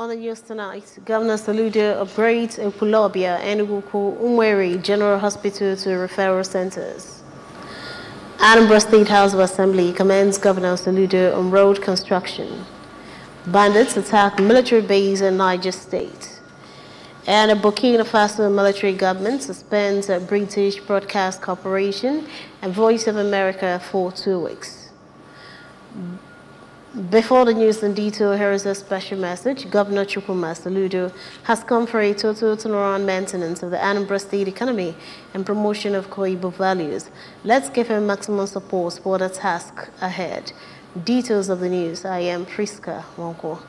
On the news tonight, Governor Soludo upgrades Ekwulobia and Umweri General Hospital to referral centers. Anambra State House of Assembly commends Governor Soludo on road construction. Bandits attack military base in Niger State. And the Burkina Faso military government suspends British Broadcast Corporation and Voice of America for 2 weeks. Before the news in detail, here is a special message. Governor Chukwuma Soludo has come for a total turnaround maintenance of the Anambra State economy and promotion of Koibo values. Let's give him maximum support for the task ahead. Details of the news. I am Priska Wonko.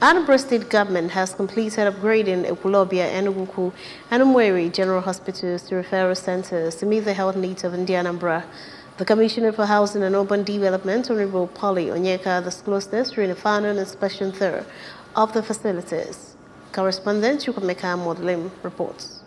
Anambra State government has completed upgrading Ekwulobia, Enugu, and Umweri General Hospitals to referral centers to meet the health needs of Anambra. The Commissioner for Housing and Urban Development, Honorable Polly Onyeka, disclosed this during the final inspection tour of the facilities. Correspondent Chukwemeka Modelim reports.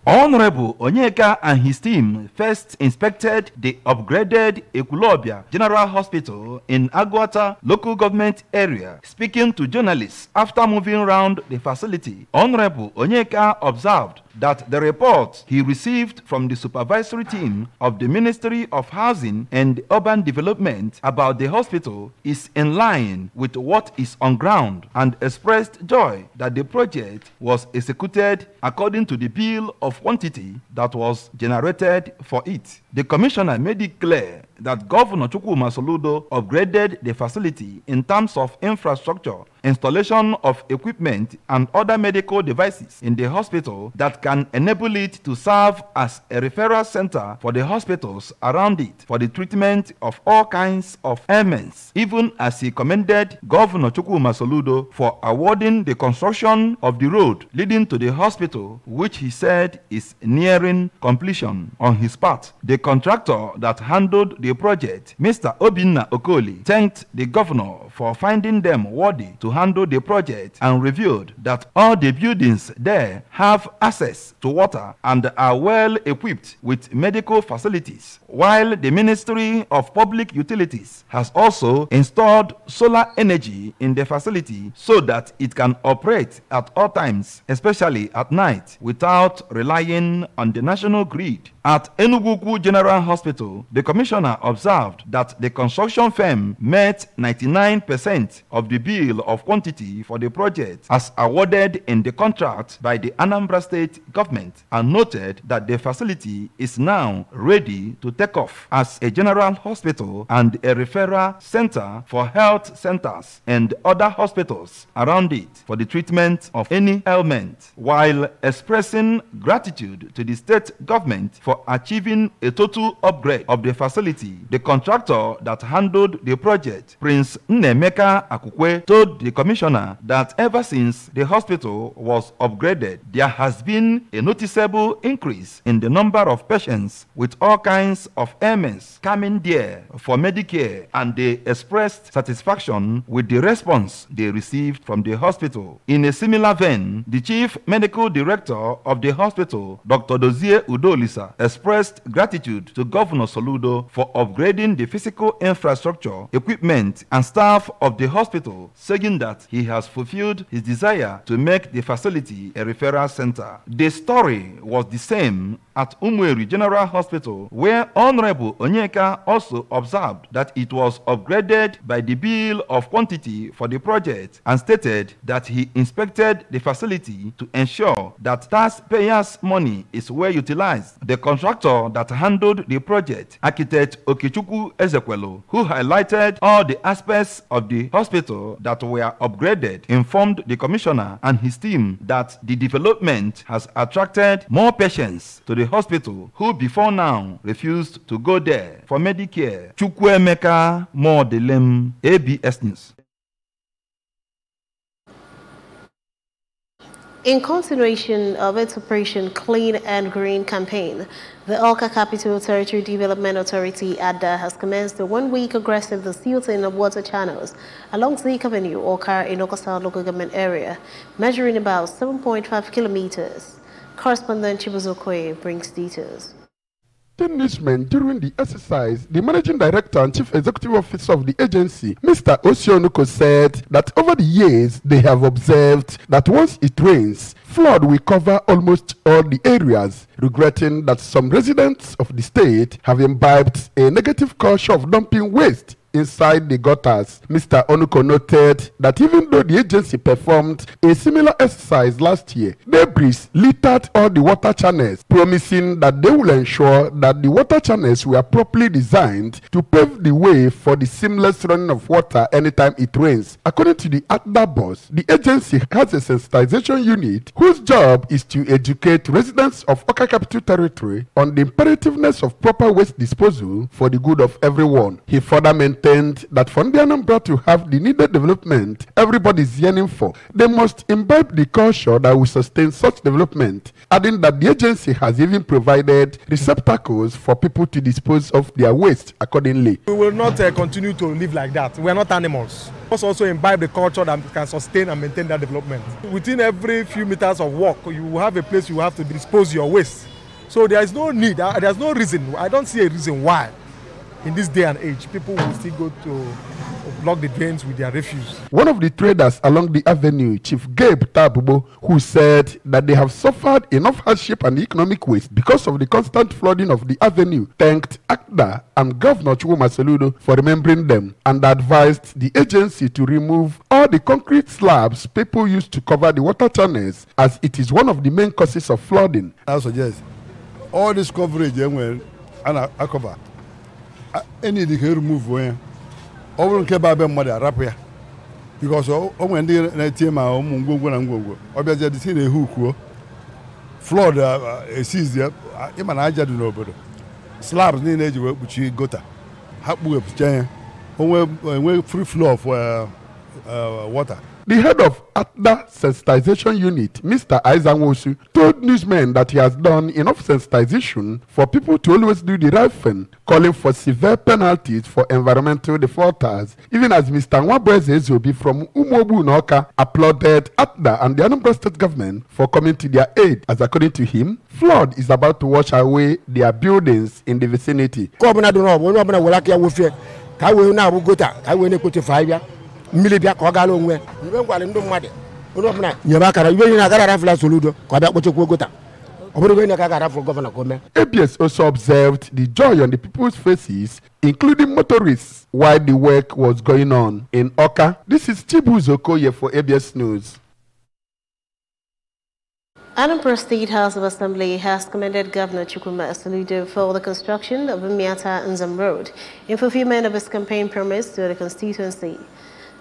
Honorable Onyeka and his team first inspected the upgraded Ekwulobia General Hospital in Agwata local government area. Speaking to journalists after moving around the facility, Honorable Onyeka observed that the report he received from the supervisory team of the Ministry of Housing and Urban Development about the hospital is in line with what is on ground, and expressed joy that the project was executed according to the bill of quantity that was generated for it. The commissioner made it clear that Governor Chukwuma Soludo upgraded the facility in terms of infrastructure, installation of equipment and other medical devices in the hospital that can enable it to serve as a referral center for the hospitals around it for the treatment of all kinds of ailments, even as he commended Governor Chukwuma Soludo for awarding the construction of the road leading to the hospital, which he said is nearing completion. On his part, the contractor that handled the project, Mr. Obinna Okoli, thanked the governor for finding them worthy to handle the project and revealed that all the buildings there have access to water and are well equipped with medical facilities, while the Ministry of Public Utilities has also installed solar energy in the facility so that it can operate at all times, especially at night, without relying on the national grid. At Enugu General Hospital, the commissioner observed that the construction firm met 99% of the bill of quantity for the project as awarded in the contract by the Anambra State government, and noted that the facility is now ready to take off as a general hospital and a referral center for health centers and other hospitals around it for the treatment of any ailment, while expressing gratitude to the state government for achieving a total upgrade of the facility. The contractor that handled the project, Prince Nnemeka Akukwe, told the commissioner that ever since the hospital was upgraded, there has been a noticeable increase in the number of patients with all kinds of ailments coming there for Medicare, and they expressed satisfaction with the response they received from the hospital. In a similar vein, the chief medical director of the hospital, Dr. Dozie Udolisa, expressed gratitude to Governor Soludo for upgrading the physical infrastructure, equipment, and staff of the hospital, saying that he has fulfilled his desire to make the facility a referral center. The story was the same at Umweri General Hospital, where Honorable Onyeka also observed that it was upgraded by the bill of quantity for the project, and stated that he inspected the facility to ensure that taxpayers' money is well utilized. The contractor that handled the project, architect Okechukwu Ezekwelu, who highlighted all the aspects of the hospital that were upgraded, informed the commissioner and his team that the development has attracted more patients to the hospital who before now refused to go there for Medicare. Chukwemeka Modelim, ABS News. In continuation of its Operation Clean and Green campaign, the Awka Capital Territory Development Authority, ADDA, has commenced a one-week aggressive desilting of water channels along Zeke Avenue, Awka, in Awka South local government area, measuring about 7.5 kilometers. Correspondent Chibuzo Okoye brings details. Newsmen during the exercise, the managing director and chief executive officer of the agency, Mr. Osionuko, said that over the years they have observed that once it rains, flood will cover almost all the areas, regretting that some residents of the state have imbibed a negative culture of dumping waste inside the gutters. Mr. Onuko noted that even though the agency performed a similar exercise last year, debris littered all the water channels, promising that they will ensure that the water channels were properly designed to pave the way for the seamless running of water anytime it rains. According to the ATDA boss, the agency has a sensitization unit whose job is to educate residents of Awka Capital Territory on the imperativeness of proper waste disposal for the good of everyone. He further maintained that for the Anambra to have the needed development everybody is yearning for, they must imbibe the culture that will sustain such development, adding that the agency has even provided receptacles for people to dispose of their waste accordingly. We will not continue to live like that. We are not animals. We must also imbibe the culture that can sustain and maintain that development. Within every few meters of walk, you will have a place you have to dispose your waste. So there is no need, there's no reason, I don't see a reason why in this day and age people will still go to block the drains with their refuse. One of the traders along the avenue, Chief Gabe Tabubo, who said that they have suffered enough hardship and economic waste because of the constant flooding of the avenue, thanked ACDA and Governor Chukwuma Soludo for remembering them and advised the agency to remove all the concrete slabs people used to cover the water channels, as it is one of the main causes of flooding. I suggest all this coverage and I cover. Any they can remove when over nke ba be mother rap ya because when they na team ma ngwongwo na ngwongwo obia je see the hook flood sees there ima na aja do n'obodo slabs ni na eji we kpuchi gota ha kpu epucha onwe free flow of water. The head of ATDA Sensitization Unit, Mr. Aizanwosu, told newsmen that he has done enough sensitization for people to always do the right thing, calling for severe penalties for environmental defaulters, even as Mr. Nwabweze Ezobi from Umobu Noka applauded ATDA and the Anambra State government for coming to their aid, as according to him, flood is about to wash away their buildings in the vicinity. Milibia Kogalo, even while in the mud. Yabaka, you are a flash soludo, Kodakota. ABS also observed the joy on the people's faces, including motorists, while the work was going on in Awka. This is Chibuzo Okoye for ABS News. Anambra State House of Assembly has commended Governor Chukwuma Soludo for the construction of Mmiata Nzam Road in fulfillment of his campaign promise to the constituency.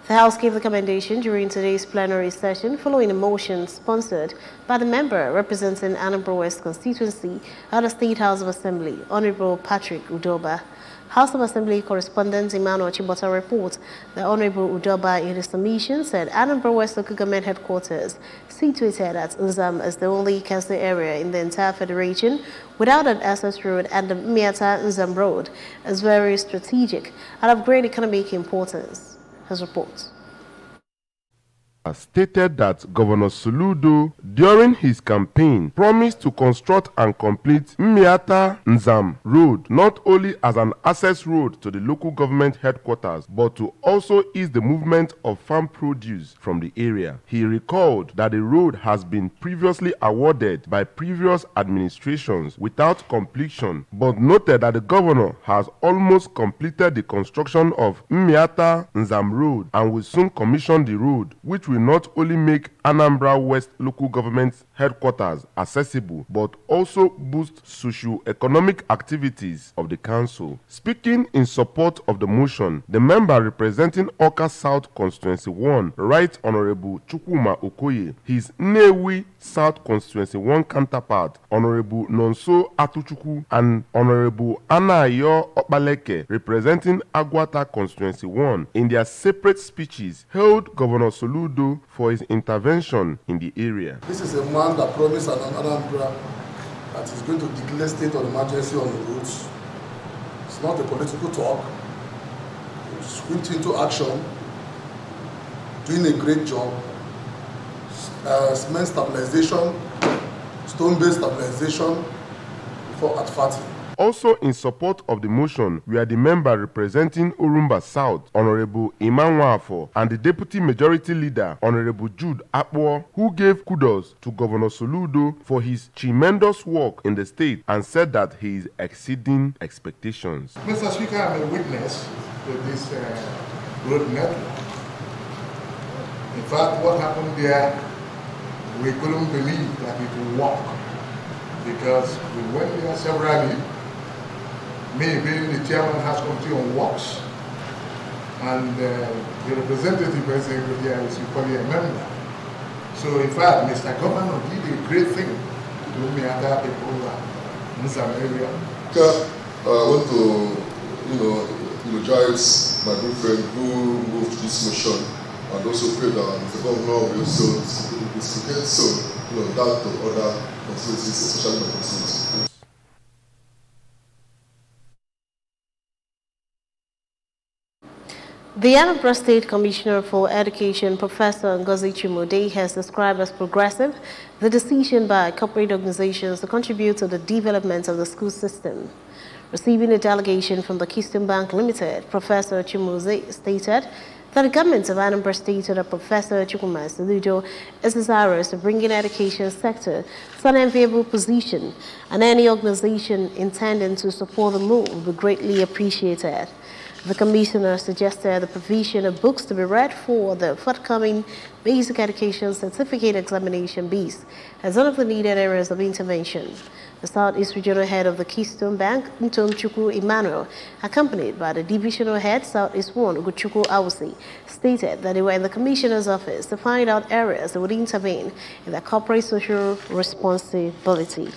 The House gave the commendation during today's plenary session following a motion sponsored by the member representing Anambra West constituency at the State House of Assembly, Honorable Patrick Udoba. House of Assembly correspondent Emmanuel Chibota reports that Honorable Udoba in his submission said Anambra West local government headquarters, situated at Nzam, is the only council area in the entire federation without an access road, and the Mmiata Nzam Road is very strategic and of great economic importance. His report stated that Governor Soludo, during his campaign, promised to construct and complete Mmiata Nzam Road not only as an access road to the local government headquarters, but to also ease the movement of farm produce from the area. He recalled that the road has been previously awarded by previous administrations without completion, but noted that the governor has almost completed the construction of Mmiata Nzam Road and will soon commission the road, which will not only make Anambra West local government headquarters accessible, but also boost socio-economic activities of the council. Speaking in support of the motion, the member representing Awka South Constituency 1, Right Honorable Chukwuma Okoye, his Nnewi South Constituency 1 counterpart, Honorable Nonso Atuchukwu, and Honorable Anayo Okbaleke, representing Agwata Constituency 1, in their separate speeches, hailed Governor Soludo for his intervention in the area. This is a man that promised an Anambra that is going to declare state of emergency on the roads. It's not a political talk. It's went into action, doing a great job. Cement stabilization, stone-based stabilization for at Fati. Also in support of the motion were the member representing Orumba South, Honorable Iman Wafo, and the Deputy Majority Leader, Honorable Jude Akpo, who gave kudos to Governor Soludo for his tremendous work in the state and said that he is exceeding expectations. Mr. Speaker, I'm a witness to this road network. In fact, what happened there, we couldn't believe that it would work because we went there severally, me being the chairman House Committee on Works, and the representative is equally a member. So in fact, Mr. Governor did a great thing to me and other people in some area. I want to, eulogize my good friend who moved this motion, and also pray that the governor will also reciprocate that to other constituencies, especially my constituency. The Anambra State Commissioner for Education, Professor Ngozi Chimode, has described as progressive the decision by corporate organizations to contribute to the development of the school system. Receiving a delegation from the Keystone Bank Limited, Professor Chimode stated that the government of Anambra State under Professor Chukwuma Soludo is desirous of bringing the education sector to an enviable position, and any organization intending to support the move will be greatly appreciated. The commissioner suggested the provision of books to be read for the forthcoming Basic Education Certificate Examination BECE as one of the needed areas of intervention. The Southeast Regional Head of the Keystone Bank, Ntom Chukwu Emmanuel, accompanied by the Divisional Head, Southeast 1, Ugochukwu Awusi, stated that they were in the Commissioner's office to find out areas that would intervene in their corporate social responsibility.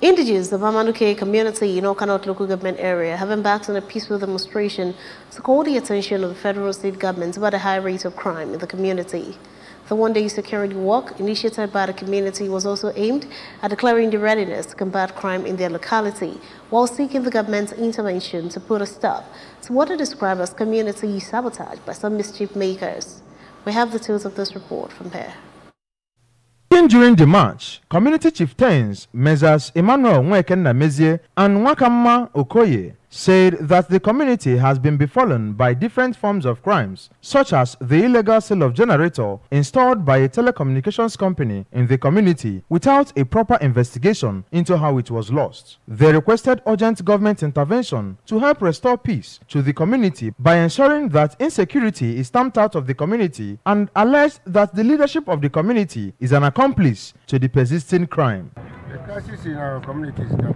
Indigenous of Amanuke community in Okanot local government area have embarked on a peaceful demonstration to call the attention of the federal state government about the high rate of crime in the community. The one-day security walk initiated by the community was also aimed at declaring the readiness to combat crime in their locality while seeking the government's intervention to put a stop to what are described as community sabotage by some mischief makers. We have the details of this report from here. During the march, community chieftains Messrs. Emmanuel Nwekenna Mezie and Nwakamma Okoye said that the community has been befallen by different forms of crimes, such as the illegal sale of generator installed by a telecommunications company in the community without a proper investigation into how it was lost. They requested urgent government intervention to help restore peace to the community by ensuring that insecurity is stamped out of the community, and alleged that the leadership of the community is an accomplice to the persisting crime. The crisis in our community is that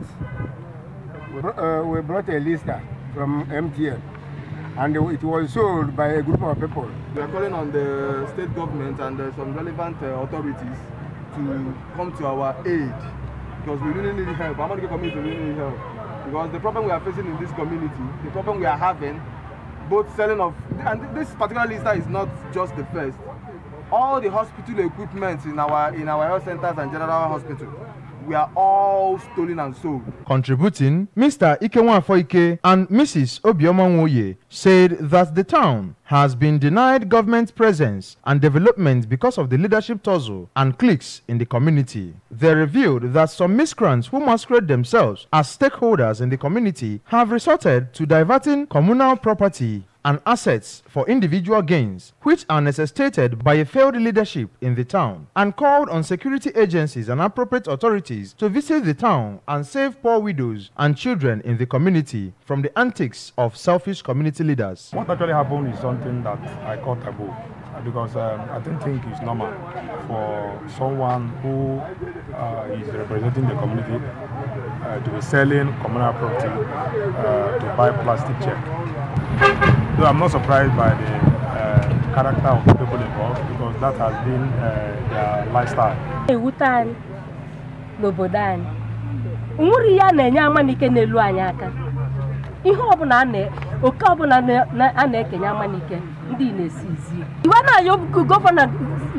we brought a lister from MTN, and it was sold by a group of people. We are calling on the state government and some relevant authorities to come to our aid, because we really need help. I'm not going to community really need help, because the problem we are facing in this community, the problem we are having, both selling of, and this particular lister is not just the first. All the hospital equipment in our health centers and general hospital, we are all stolen and sold. Contributing, Mr. Ikenwa Foike and Mrs. Obioma Nwoye said that the town has been denied government presence and development because of the leadership tussle and cliques in the community. They revealed that some miscreants who masquerade themselves as stakeholders in the community have resorted to diverting communal property and assets for individual gains, which are necessitated by a failed leadership in the town, and called on security agencies and appropriate authorities to visit the town and save poor widows and children in the community from the antics of selfish community leaders. What actually happened is something that I call taboo, because I don't think it's normal for someone who is representing the community to be selling communal property to buy plastic check. Though I'm not surprised by the character of the people involved, because that has been their lifestyle. Ihe ọbụla oke ọbụla na-ekenye amanike ndị na-esizi iwe na-ayọ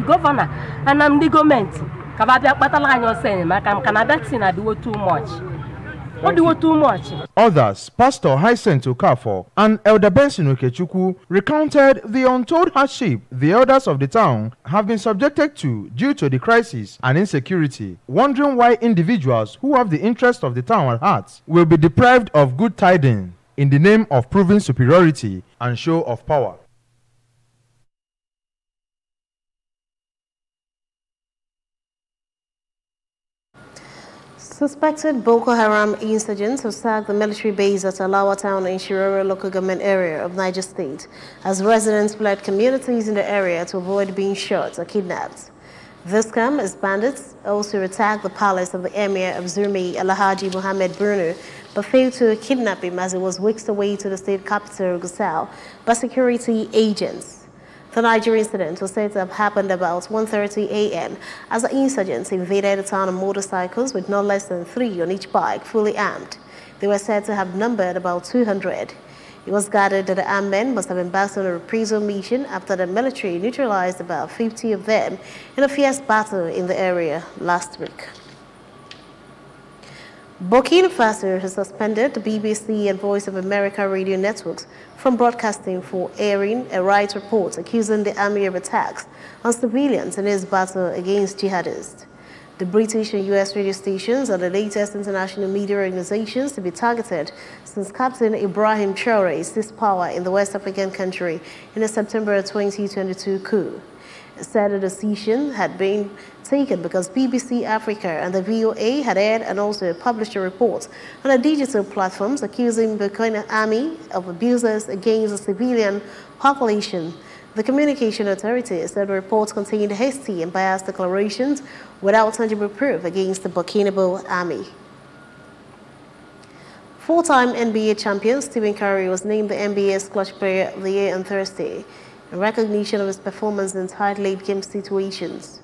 gọvanọ ana ndị gọọmenti ka ba bịa kpatala anyị ọsọ enyemaka maka na that thing adịwo too much. What do you too much? Others, Pastor Hyacinth Okafor and Elder Benson Okechukwu, recounted the untold hardship the elders of the town have been subjected to due to the crisis and insecurity, wondering why individuals who have the interest of the town at heart will be deprived of good tidings in the name of proving superiority and show of power. Suspected Boko Haram insurgents have sacked the military base at Alawa Town in Shiroro local government area of Niger State, as residents fled communities in the area to avoid being shot or kidnapped. This scam as bandits also attacked the palace of the Emir of Zurmi, Alhaji Mohammed Bruno, but failed to kidnap him as he was whisked away to the state capital, Gusau, by security agents. The Niger incident was said to have happened about 1:30 a.m. as the insurgents invaded the town on motorcycles with no less than 3 on each bike, fully armed. They were said to have numbered about 200. It was gathered that the armed men must have embarked on a reprisal mission after the military neutralized about 50 of them in a fierce battle in the area last week. Burkina Faso has suspended the BBC and Voice of America radio networks from broadcasting for airing a riot report accusing the army of attacks on civilians in its battle against jihadists. The British and U.S. radio stations are the latest international media organizations to be targeted since Captain Ibrahim Traoré seized power in the West African country in the September 2022 coup. It said the decision had been taken because BBC Africa and the VOA had aired and also published a report on the digital platforms accusing the Burkina Army of abuses against the civilian population. The communication authority said the report contained hasty and biased declarations without tangible proof against the Burkina Army. Four-time NBA champion Stephen Curry was named the NBA's Clutch Player of the Year on Thursday in recognition of his performance in tight late-game situations.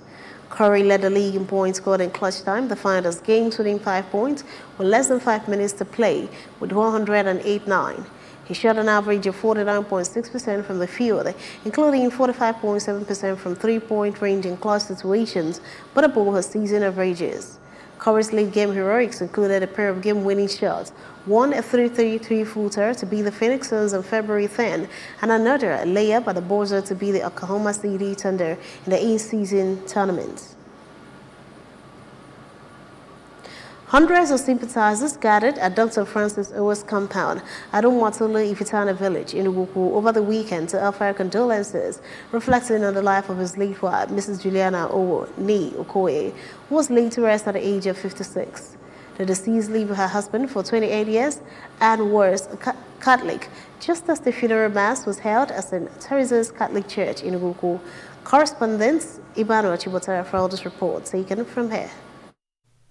Curry led the league in points scored in clutch time, the finals game, winning 5 points with less than 5 minutes to play with 108.9. He shot an average of 49.6% from the field, including 45.7% from three-point range in clutch situations, but above his season averages. Curry's late-game heroics included a pair of game-winning shots, one a 3-3-3-footer to beat the Phoenix Suns on February 10, and another a layup at the buzzer to beat the Oklahoma City Thunder in the in-season tournament. Hundreds of sympathizers gathered at Dr. Francis Owo's compound at Umwatulu Ifitana village in Uguku over the weekend to offer condolences, reflecting on the life of his late wife, Mrs. Juliana Owo Ni Okoye, who was laid to rest at the age of 56. The deceased lived with her husband for 28 years and was a Catholic, just as the funeral mass was held at St. Teresa's Catholic Church in Uguku. Correspondent Ibano Chibotara for all this report taken from here.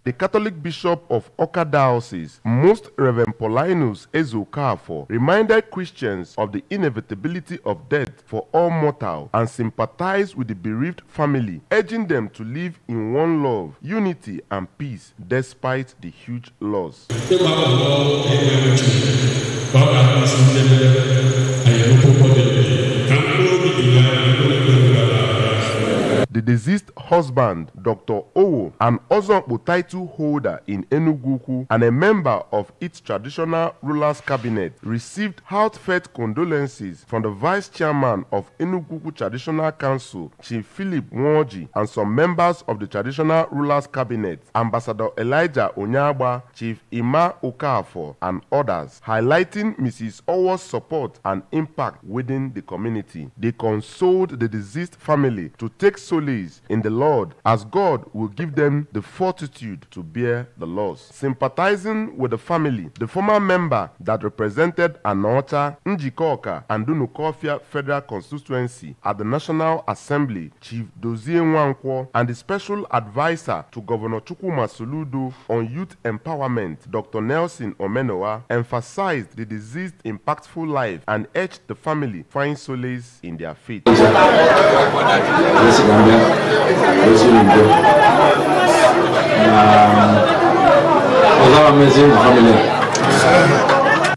The Catholic Bishop of Oka Diocese, Most Reverend Paulinus Ezeokafor, reminded Christians of the inevitability of death for all mortal and sympathized with the bereaved family, urging them to live in one love, unity, and peace despite the huge loss. The deceased husband, Dr. Owo, an Ozonpo title holder in Enugu and a member of its traditional rulers' cabinet, received heartfelt condolences from the vice chairman of Enugu Traditional Council, Chief Philip Nwoji, and some members of the traditional rulers' cabinet, Ambassador Elijah Onyagba, Chief Ima Okafor, and others, highlighting Mrs. Owo's support and impact within the community. They consoled the deceased family to take solace in the Lord, as God will give them the fortitude to bear the loss. Sympathizing with the family, the former member that represented Anocha, Njikoka, and Dunukofia Federal Constituency at the National Assembly, Chief Dozie Nwankwo, and the special advisor to Governor Chukwuma Soludo on youth empowerment, Dr. Nelson Omenowa, emphasized the deceased impactful life and urged the family find solace in their faith.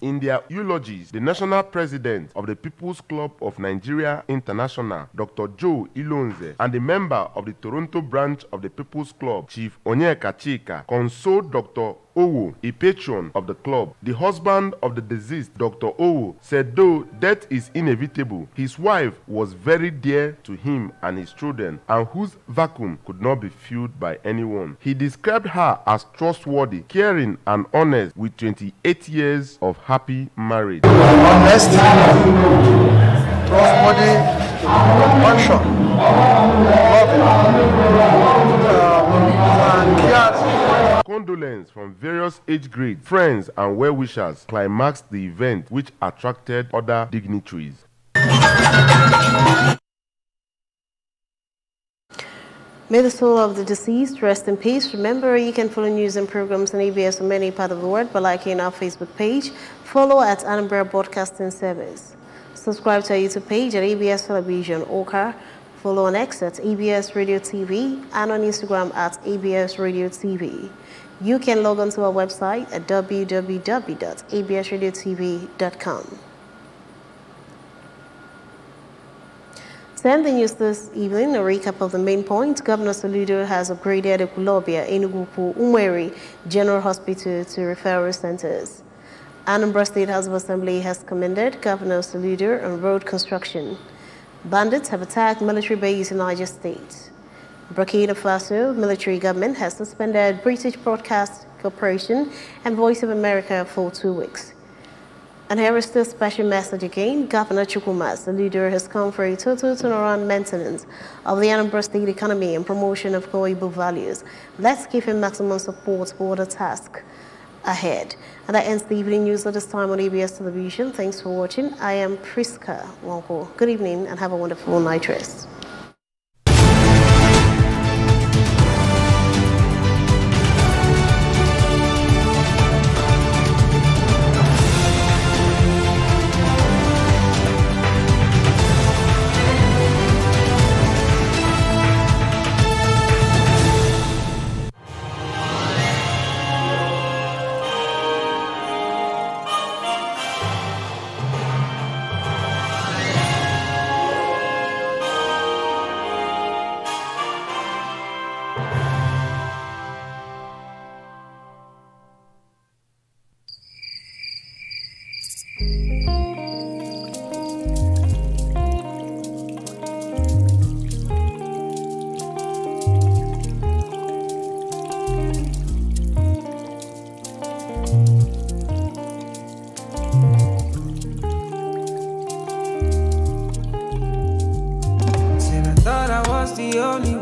In their eulogies, the national president of the People's Club of Nigeria International, Dr. Joe Ilonze, and the member of the Toronto branch of the People's Club, Chief Onyeka Chika, consoled Dr. Owo, a patron of the club. The husband of the deceased, Dr. Owo, said though death is inevitable, his wife was very dear to him and his children, and whose vacuum could not be filled by anyone. He described her as trustworthy, caring, and honest with 28 years of happy marriage. Honest, trustworthy, compassion, and care. Condolence from various age grades, friends, and well-wishers climaxed the event, which attracted other dignitaries. May the soul of the deceased rest in peace. Remember, you can follow news and programs on ABS from any part of the world by liking our Facebook page. Follow at Anambra Broadcasting Service. Subscribe to our YouTube page at ABS Television Oka. Follow on X at ABS Radio TV and on Instagram at ABS Radio TV. You can log on to our website at www.absradiotv.com. The news this evening, a recap of the main points. Governor Soludo has upgraded Ekulobia, Enugu, Umweri General Hospital to referral centers. Anambra State House of Assembly has commended Governor Soludo on road construction. Bandits have attacked military base in Niger State. Burkina Faso military government has suspended British Broadcast Corporation and Voice of America for 2 weeks. And here is the special message again. Governor Chukwuma Soludo has come for a total turnaround maintenance of the Anambra State economy and promotion of core Igbo values. Let's give him maximum support for the task ahead. And that ends the evening news at this time on ABS Television. Thanks for watching. I am Priska Wonko. Good evening and have a wonderful night rest. The only